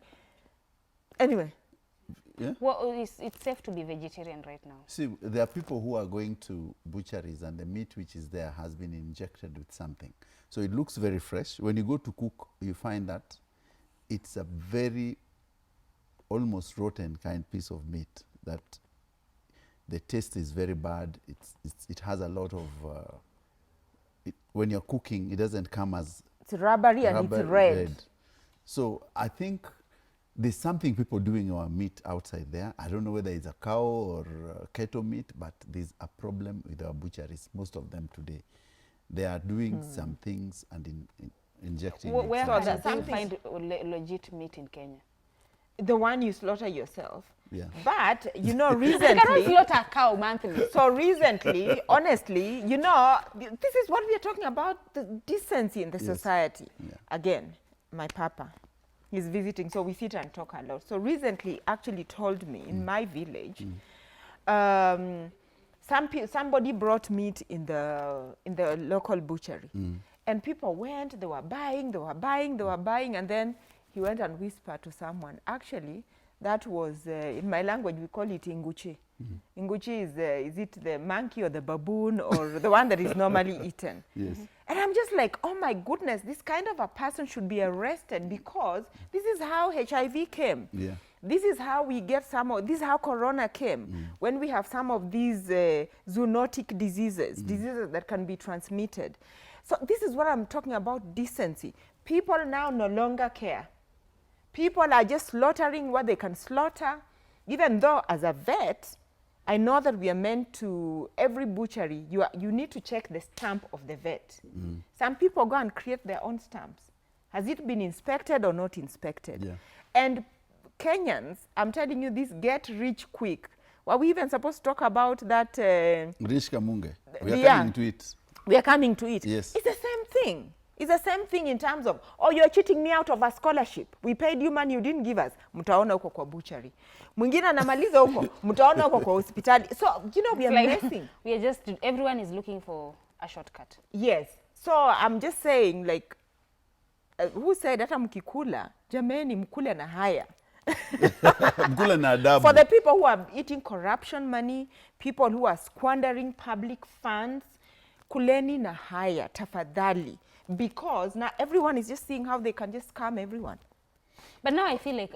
Anyway. Yeah? Well, it's safe to be vegetarian right now. See, there are people who are going to butcheries and the meat which is there has been injected with something. So it looks very fresh. When you go to cook, you find that it's a very almost rotten kind piece of meat that the taste is very bad. It has a lot of, when you're cooking, it doesn't come as it's rubbery and it's red. So I think there's something people doing our meat outside there. I don't know whether it's a cow or cattle meat, but there's a problem with our butcheries, most of them today. They are doing some things and injecting it. Where So can you find legit meat in Kenya? The one you slaughter yourself. Yeah. But, you know, You cannot recently... slaughter a cow monthly. So recently, honestly, you know, this is what we are talking about, the decency in the society. Yeah. Again, my papa, he's visiting, so we sit and talk a lot. So recently, actually told me, in my village, somebody brought meat in the local butchery. And people went, they were buying, and then he went and whispered to someone. Actually, that was, in my language, we call it inguchi. Inguchi is it the monkey or the baboon or the one that is normally eaten? Yes. And I'm just like, oh my goodness, this kind of a person should be arrested because this is how HIV came. Yeah. This is how we get this is how corona came. When we have some of these zoonotic diseases, diseases that can be transmitted. So this is what I'm talking about, decency. People now no longer care. People are just slaughtering what they can slaughter, even though as a vet, I know that we are meant to, every butchery, you need to check the stamp of the vet. Some people go and create their own stamps. Has it been inspected or not inspected? Yeah. And Kenyans, I'm telling you, this get rich quick. Were we even supposed to talk about that? Rich Kamunge. We are Yeah. coming to it. We are coming to it. Yes. It's the same thing. It's the same thing in terms of, oh, you're cheating me out of a scholarship. We paid you money you didn't give us. Mutaona huko kwa butchery. Mwingine anamaliza huko. Mutaona huko kwa hospitali. So, you know, we are messing. We are just, everyone is looking for a shortcut. Yes. So, I'm just saying, like, who said hata mkikula, jameni mkule na haya. Mkule na adabu. For the people who are eating corruption money, people who are squandering public funds, kuleni na haya, tafadhali. Because now everyone is just seeing how they can just scam everyone. But now I feel like,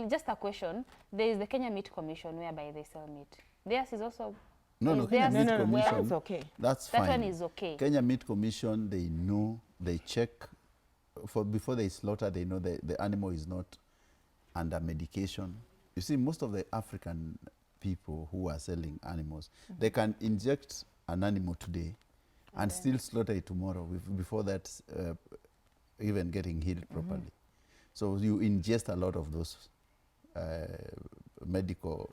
just a question, there is the Kenya Meat Commission whereby they sell meat. Theirs is also... No, Kenya Meat Commission, That's okay. That's That fine. one is okay. Kenya Meat Commission, they know, they check, before they slaughter, they know the animal is not under medication. You see, most of the African people who are selling animals, they can inject an animal today and still slaughter it tomorrow before that even getting healed properly. So you ingest a lot of those medical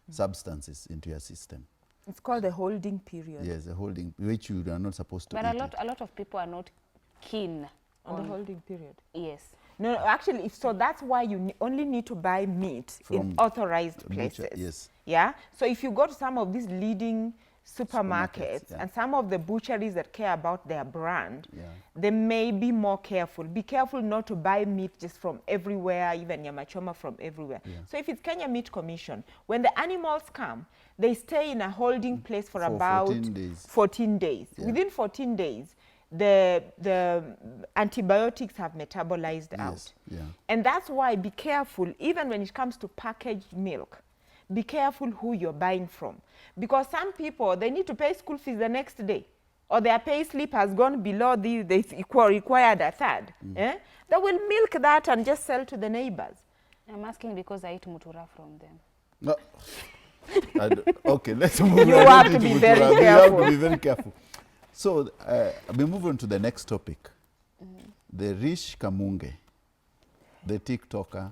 substances into your system. It's called the holding period. Yes, the holding, which you are not supposed to But eat a lot of people are not keen On the holding period. Yes. No, actually, so that's why you only need to buy meat in From authorized butcher, places. yes. Yeah. So if you go to some of these leading supermarkets yeah. and some of the butcheries that care about their brand, Yeah. they may be more careful. Be careful not to buy meat just from everywhere, even Nyamachoma from everywhere. Yeah. So if it's Kenya Meat Commission, when the animals come, they stay in a holding place for about 14 days. 14 days. Yeah. Within 14 days, the antibiotics have metabolized out. Yeah. And that's why be careful, even when it comes to packaged milk, be careful who you're buying from. Because some people, they need to pay school fees the next day, or their pay slip has gone below the required a third. Eh? They will milk that and just sell to the neighbors. I'm asking because I eat mutura from them. No. Okay, let's move You on. have to be very You have careful. to be very careful. So we move on to the next topic. The rich Kamunge, the TikToker,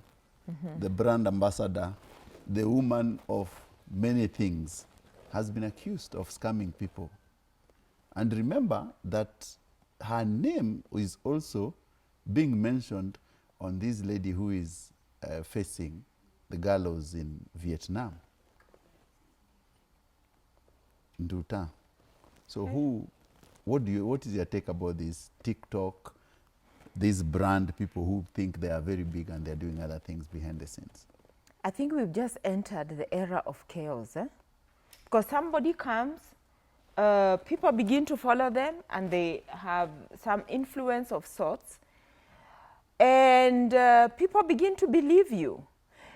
the brand ambassador, the woman of many things, has been accused of scamming people. And remember that her name is also being mentioned on this lady who is facing the gallows in Vietnam. Nduta. So what is your take about this TikTok, this brand, people who think they are very big and they're doing other things behind the scenes? I think we've just entered the era of chaos. Because somebody comes, people begin to follow them, and they have some influence of sorts. And people begin to believe you.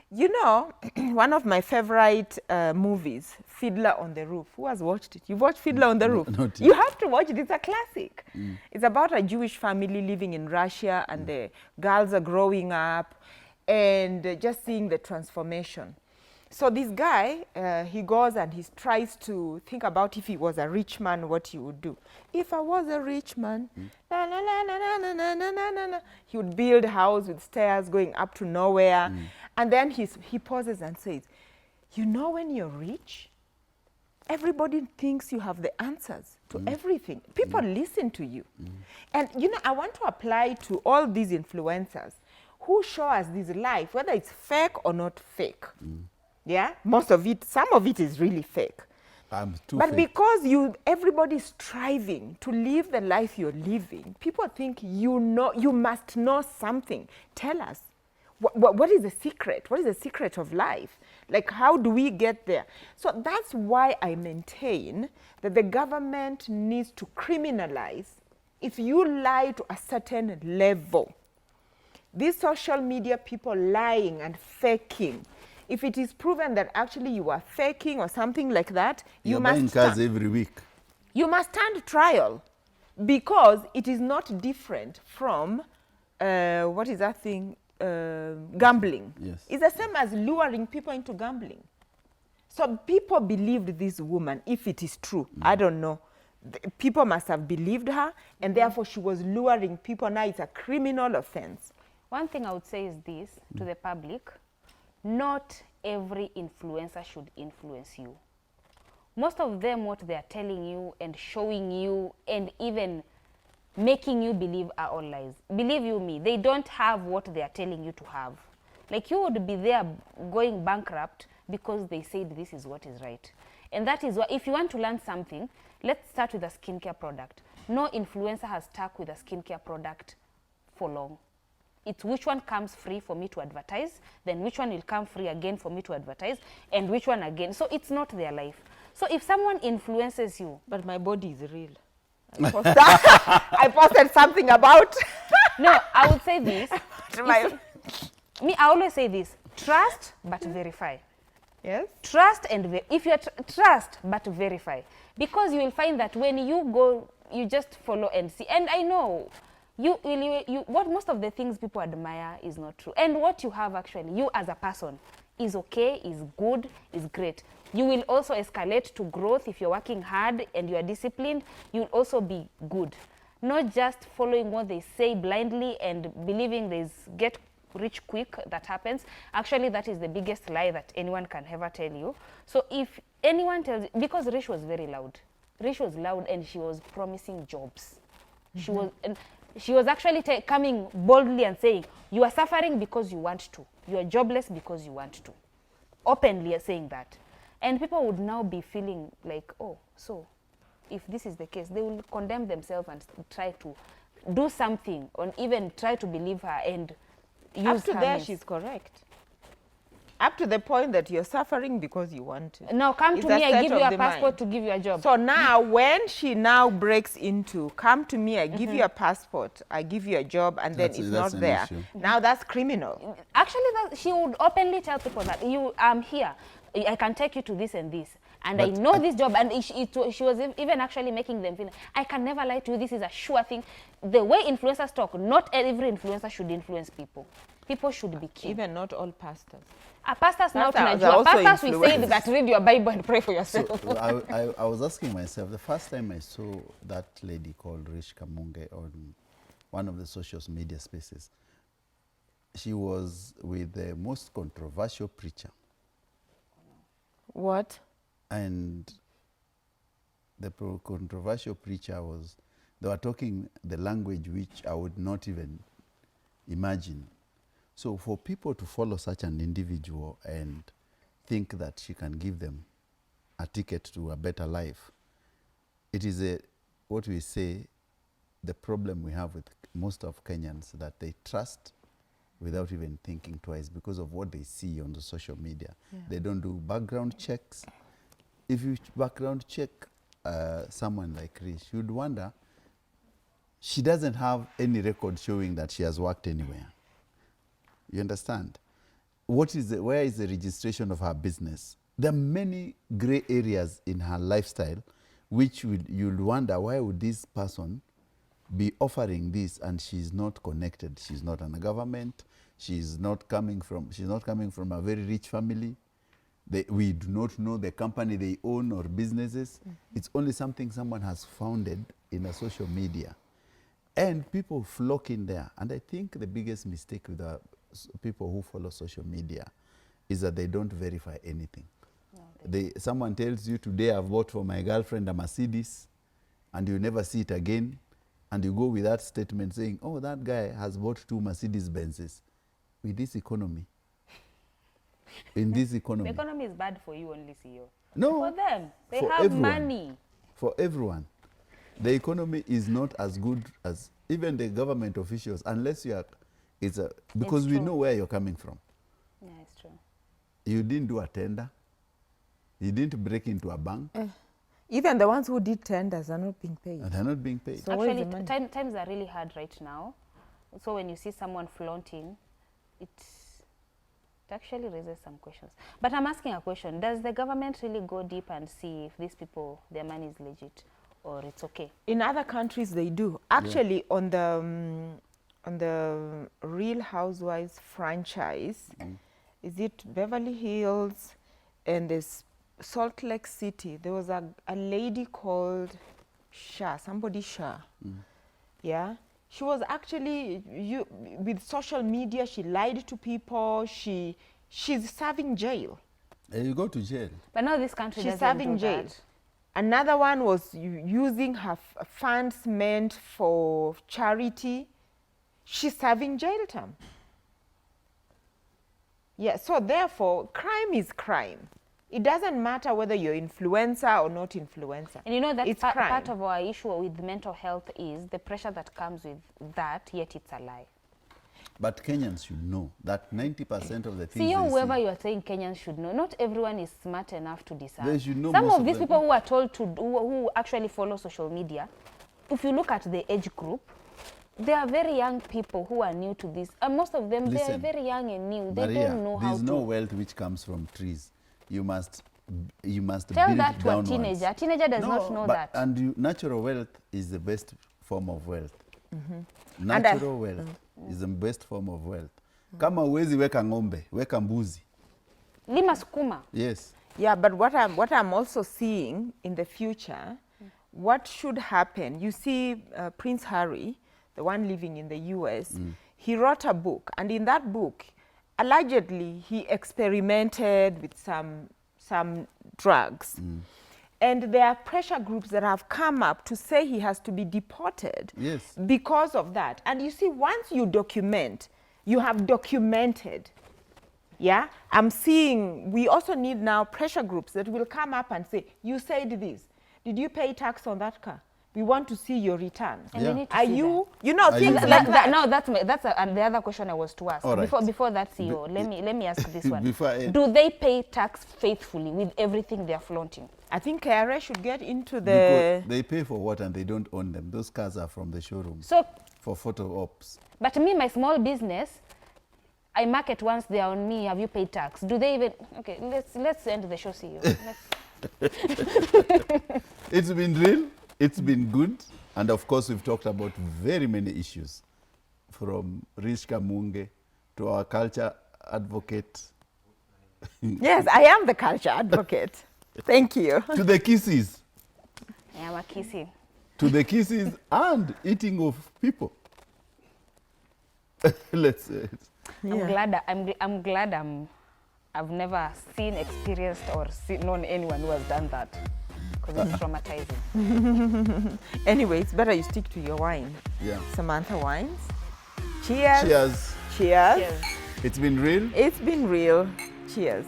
You know, one of my favorite movies, Fiddler on the Roof. Who has watched it? You've watched Fiddler on the Roof? Not yet. You have to watch it. It's a classic. It's about a Jewish family living in Russia, and the girls are growing up and just seeing the transformation. So this guy, he goes and he tries to think about if he was a rich man, what he would do. If I was a rich man, na, na, na, na, na, na, na, na, na, na. He would build a house with stairs going up to nowhere. And then he pauses and says, you know, when you're rich, everybody thinks you have the answers to everything. People listen to you. And, you know, I want to apply to all these influencers who show us this life, whether it's fake or not fake. Yeah, most of it, some of it is really fake. But because everybody is striving to live the life you're living, people think you must know something. Tell us, what is the secret? What is the secret of life? Like, how do we get there? So that's why I maintain that the government needs to criminalize if you lie to a certain level. These social media people lying and faking, if it is proven that actually you are faking or something like that, You're buying cars every week. You must stand trial, because it is not different from, what is that thing, gambling. Yes. It's the same as luring people into gambling. So people believed this woman, if it is true. I don't know. People must have believed her, and therefore she was luring people. Now it's a criminal offense. One thing I would say is this to the public: not every influencer should influence you. Most of them, what they are telling you and showing you and even making you believe are all lies. Believe you me, they don't have what they are telling you to have. Like, you would be there going bankrupt because they said this is what is right. And that is why, if you want to learn something, let's start with a skincare product. No influencer has stuck with a skincare product for long. It's which one comes free for me to advertise, then which one will come free again for me to advertise, and which one again. So it's not their life. So if someone influences you... But my body is real. I posted something about... No, I would say this. My... Me, I always say this: trust but verify. Yes. Trust and if you trust but verify, because you will find that when you go, you just follow and see. And I know you what most of the things people admire is not true, and what you have actually, you as a person, is okay, is good, is great. You will also escalate to growth if you're working hard and you are disciplined. You will also be good, not just following what they say blindly and believing there's get rich quick that happens. Actually, that is the biggest lie that anyone can ever tell you. So if anyone tells you, because Rish was very loud. Rish was loud and she was promising jobs. She was actually coming boldly and saying, you are suffering because you want to. You are jobless because you want to. Openly saying that. And people would now be feeling like, oh, so if this is the case, they will condemn themselves and try to do something, or even try to believe her and up to there, she's correct. Up to the point that you're suffering because you want to. Now come to me, I give you a passport to give you a job. So now, when she now breaks into, come to me, I give you a passport, I give you a job, and then it's not there. Issue. Now that's criminal. Actually, she would openly tell people that I'm here, I can take you to this and this. And But I know this job, and she was even actually making them feel, I can never lie to you, this is a sure thing. The way influencers talk, not every influencer should influence people. People should be keen. Even not all pastors. Pastors now, also pastors we say that read your Bible and pray for yourself. So I was asking myself, the first time I saw that lady called Rish Kamunge on one of the social media spaces, she was with the most controversial preacher. What? And the controversial preacher was, they were talking the language which I would not even imagine. So for people to follow such an individual and think that she can give them a ticket to a better life, it is what we say, the problem we have with most of Kenyans, that they trust without even thinking twice because of what they see on the social media. Yeah. They don't do background checks. If you background check someone like Rish, you'd wonder, she doesn't have any record showing that she has worked anywhere. You understand? Where is the registration of her business? There are many gray areas in her lifestyle which you'll wonder, why would this person be offering this and she's not connected? She's not in a government. She's not coming from a very rich family. We do not know the company they own or businesses. Mm-hmm. It's only something someone has founded in a social media. And people flock in there. And I think the biggest mistake with the people who follow social media is that they don't verify anything. No, someone tells you, today I've bought for my girlfriend a Mercedes, and you never see it again. And you go with that statement saying, oh, that guy has bought 2 Mercedes Benzes. With this economy. In this economy. The economy is bad for you only, CEO. No. For them. They for have everyone. money. For everyone. The economy is not as good as even the government officials, unless you are, because we know where you're coming from. Yeah, it's true. You didn't do a tender. You didn't break into a bank. Even the ones who did tenders are not being paid. And they're not being paid. So actually, times are really hard right now. So when you see someone flaunting, it actually raises some questions. But I'm asking a question. Does the government really go deep and see if these people, their money is legit or it's okay? In other countries, they do. Actually, on the Real Housewives franchise, is it Beverly Hills and there's Salt Lake City, there was a lady called somebody Shah. Yeah. She was actually, with social media, she lied to people. She's serving jail. You go to jail. But now this country She's doesn't serving do jail. that. Another one was using her funds meant for charity. She's serving jail term. Yeah, so therefore, crime is crime. It doesn't matter whether you're influencer or not influencer. And you know that it's part of our issue with mental health is the pressure that comes with that, yet it's a lie. But Kenyans should know that 90% of the things See, they whoever see, you are saying Kenyans should know, not everyone is smart enough to decide. They should know Some most of these of them. people who are told to do, who actually follow social media, if you look at the age group, they are very young people who are new to this. And most of them, they are Listen, very young and new. They Maria, don't know how there's to. no wealth which comes from trees. You must Tell build that to downwards. a teenager. A teenager does not know but, that. And natural wealth is the best form of wealth. Natural wealth is the best form of wealth. Kama uwezi weka ng'ombe, weka mbuzi. Lima sukuma. Yes. Yeah, but what I'm also seeing in the future, what should happen, you see Prince Harry, the one living in the US, he wrote a book, and in that book, allegedly, he experimented with some drugs. And there are pressure groups that have come up to say he has to be deported because of that. And you see, once you document, you have documented. Yeah, I'm seeing, we also need now pressure groups that will come up and say, you said this. Did you pay tax on that car? We want to see your return. And we need to Are see you, that. you know, Are things you like doing that. No, that's the other question I was to ask. All right. Before that, CEO, let me ask this one. Before Do they pay tax faithfully with everything they are flaunting? I think KRA should get into the... Because they pay for what and they don't own them. Those cars are from the showroom So, for photo ops. but me, my small business, I market once they are on me. Have you paid tax? Do they even? Okay, let's end the show, CEO. It's been real. It's been good. And of course, we've talked about very many issues, from Rishka Munge to our culture advocate. Yes, I am the culture advocate. Thank you. To the kisses. Yeah, we're kissing. To the kisses and eating of people. Let's say it. I'm glad I've never seen, experienced, or known anyone who has done that, because it's traumatizing. Anyway, it's better you stick to your wine. Yeah. Samantha Wines. Cheers. Cheers. Cheers. Yes. It's been real. It's been real. Cheers.